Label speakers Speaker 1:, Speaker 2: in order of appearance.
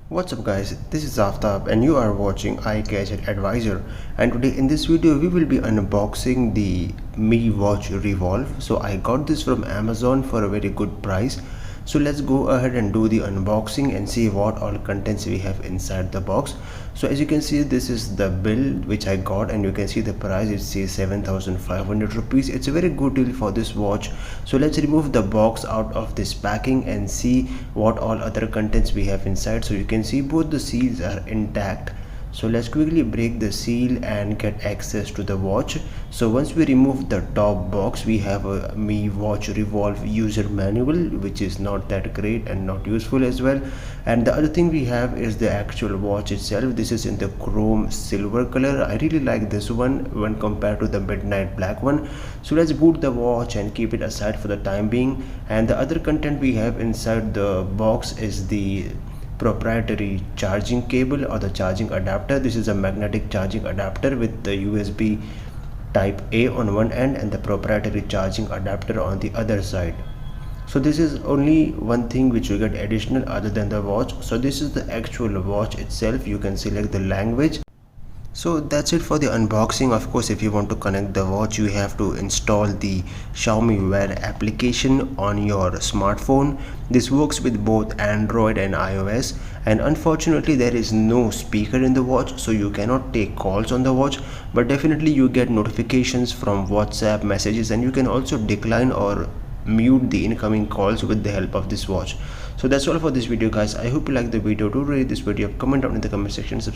Speaker 1: What's up guys, this is Aftab and you are watching iGadget Advisor, and today in this video we will be unboxing the Mi Watch Revolve. So I got this from Amazon for a very good price. So let's go ahead and do the unboxing and see what all contents we have inside the box. So as you can see, this is the bill which I got, and you can see the price. It says 7,500 rupees. It's a very good deal for this watch. So let's remove the box out of this packing and see what all other contents we have inside. So you can see both the seals are intact. So let's quickly break the seal and get access to the watch. So once we remove the top box, we have a Mi Watch Revolve user manual, which is not that great and not useful as well. And the other thing we have is the actual watch itself. This is in the chrome silver color. I really like this one when compared to the midnight black one. So let's boot the watch and keep it aside for the time being. And the other content we have inside the box is the proprietary charging cable or the charging adapter. This is a magnetic charging adapter with the USB type A on one end and the proprietary charging adapter on the other side. So this is only one thing which you get additional other than the watch. So this is the actual watch itself. You can select the language. So that's it for the unboxing. Of course, if you want to connect the watch, you have to install the Xiaomi Wear application on your smartphone. This works with both Android and iOS, and unfortunately there is no speaker in the watch, so you cannot take calls on the watch, but definitely you get notifications from WhatsApp messages, and you can also decline or mute the incoming calls with the help of this watch. So that's all for this video guys. I hope you like the video. Do rate this video, comment down in the comment section, subscribe.